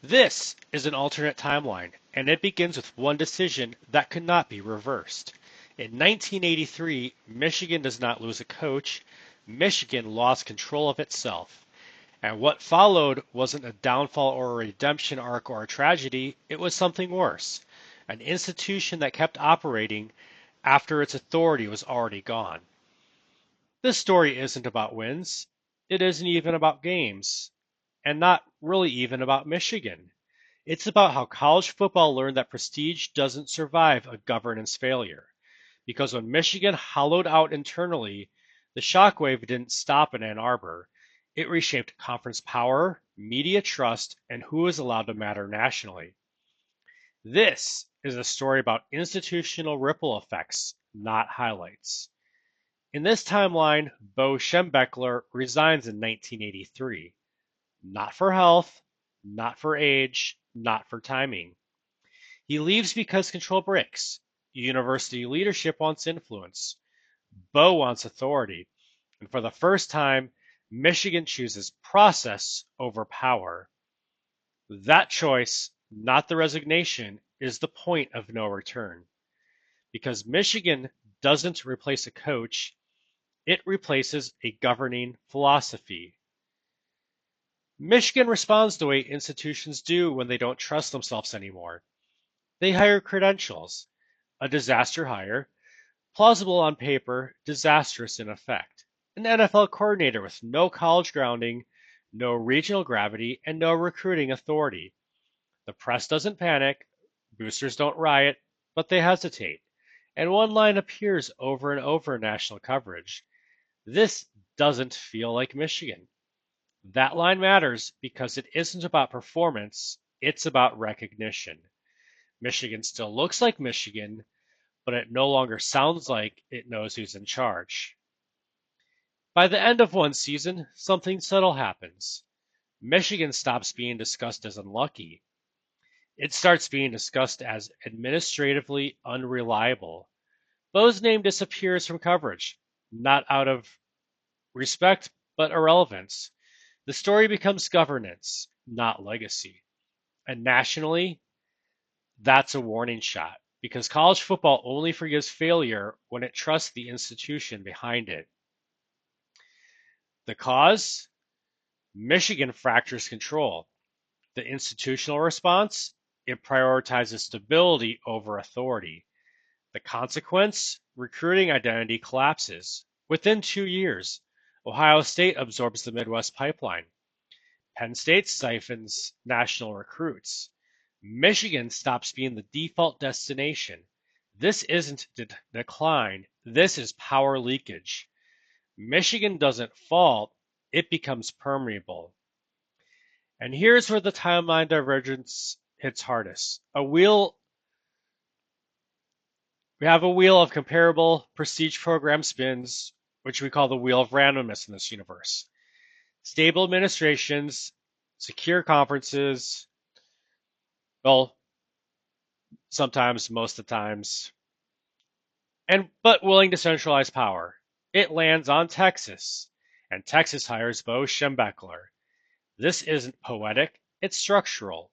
This is an alternate timeline, and it begins with one decision that could not be reversed. In 1983, Michigan does not lose a coach, Michigan lost control of itself. And what followed wasn't a downfall or a redemption arc or a tragedy, it was something worse. An institution that kept operating after its authority was already gone. This story isn't about wins. It isn't even about games. And not really even about Michigan. It's about how college football learned that prestige doesn't survive a governance failure. Because when Michigan hollowed out internally, the shockwave didn't stop in Ann Arbor. It reshaped conference power, media trust, and who is allowed to matter nationally. This is a story about institutional ripple effects, not highlights. In this timeline, Bo Schembechler resigns in 1983. Not for health, not for age, not for timing. He leaves because control breaks. University leadership wants influence. Bo wants authority. And for the first time, Michigan chooses process over power. That choice, not the resignation, is the point of no return. Because Michigan doesn't replace a coach, it replaces a governing philosophy. Michigan responds the way institutions do when they don't trust themselves anymore. They hire credentials, a disaster hire, plausible on paper, disastrous in effect. An NFL coordinator with no college grounding, no regional gravity, and no recruiting authority. The press doesn't panic, boosters don't riot, but they hesitate. And one line appears over and over in national coverage. This doesn't feel like Michigan. That line matters because it isn't about performance, it's about recognition. Michigan still looks like Michigan, but it no longer sounds like it knows who's in charge. By the end of one season, something subtle happens. Michigan stops being discussed as unlucky. It starts being discussed as administratively unreliable. Bo's name disappears from coverage, not out of respect, but irrelevance. The story becomes governance, not legacy. And nationally, that's a warning shot because college football only forgives failure when it trusts the institution behind it. The cause? Michigan fractures control. The institutional response? It prioritizes stability over authority. The consequence? Recruiting identity collapses. Within 2 years, Ohio State absorbs the Midwest pipeline. Penn State siphons national recruits. Michigan stops being the default destination. This isn't decline, this is power leakage. Michigan doesn't fall, it becomes permeable. And here's where the timeline divergence hits hardest. We have a wheel of comparable prestige program spins, which we call the wheel of randomness in this universe. Stable administrations, secure conferences, well, sometimes, most of the times, but willing to centralize power. It lands on Texas, and Texas hires Bo Schembechler. This isn't poetic, it's structural.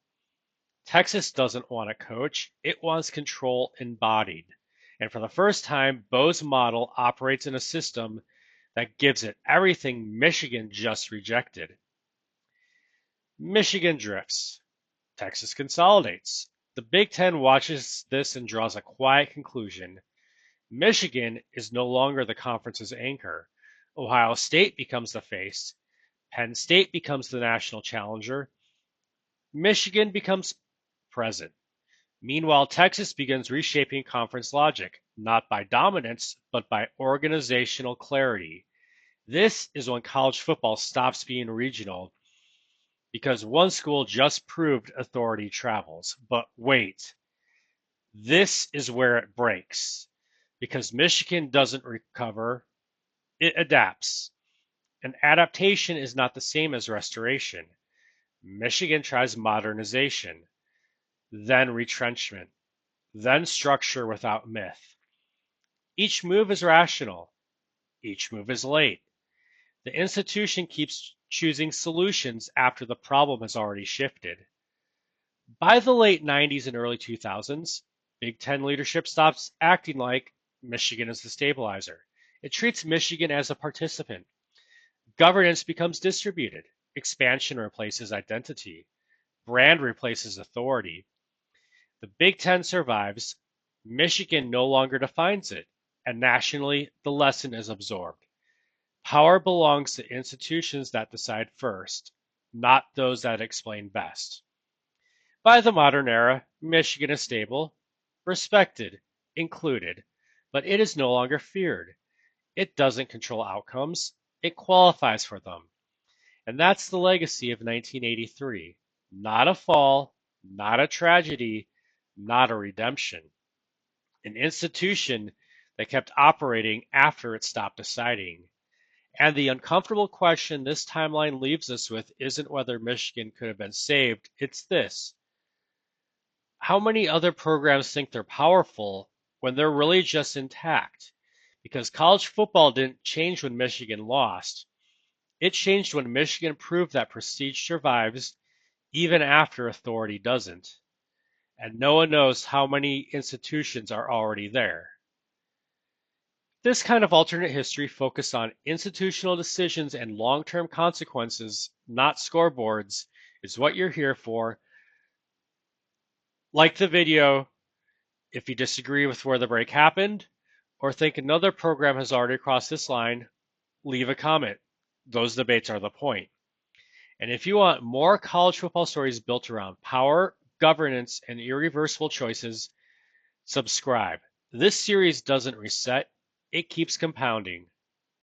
Texas doesn't want a coach, it wants control embodied. And for the first time, Bo's model operates in a system that gives it everything Michigan just rejected. Michigan drifts. Texas consolidates. The Big Ten watches this and draws a quiet conclusion. Michigan is no longer the conference's anchor. Ohio State becomes the face. Penn State becomes the national challenger. Michigan becomes present. Meanwhile, Texas begins reshaping conference logic, not by dominance, but by organizational clarity. This is when college football stops being regional because one school just proved authority travels. But wait, this is where it breaks. Because Michigan doesn't recover, it adapts. And adaptation is not the same as restoration. Michigan tries modernization, then retrenchment, then structure without myth. Each move is rational. Each move is late. The institution keeps choosing solutions after the problem has already shifted. By the late 90s and early 2000s, Big Ten leadership stops acting like Michigan is the stabilizer. It treats Michigan as a participant. Governance becomes distributed. Expansion replaces identity. Brand replaces authority. The Big Ten survives. Michigan no longer defines it. And nationally, the lesson is absorbed. Power belongs to institutions that decide first, not those that explain best. By the modern era, Michigan is stable, respected, included, but it is no longer feared. It doesn't control outcomes, it qualifies for them. And that's the legacy of 1983. Not a fall, not a tragedy, not a redemption. An institution that kept operating after it stopped deciding. And the uncomfortable question this timeline leaves us with isn't whether Michigan could have been saved, it's this: how many other programs think they're powerful when they're really just intact? Because college football didn't change when Michigan lost. It changed when Michigan proved that prestige survives even after authority doesn't. And no one knows how many institutions are already there. This kind of alternate history focused on institutional decisions and long-term consequences, not scoreboards, is what you're here for. Like the video if you disagree with where the break happened, or think another program has already crossed this line, leave a comment. Those debates are the point. And if you want more college football stories built around power, governance, and irreversible choices, subscribe. This series doesn't reset, it keeps compounding.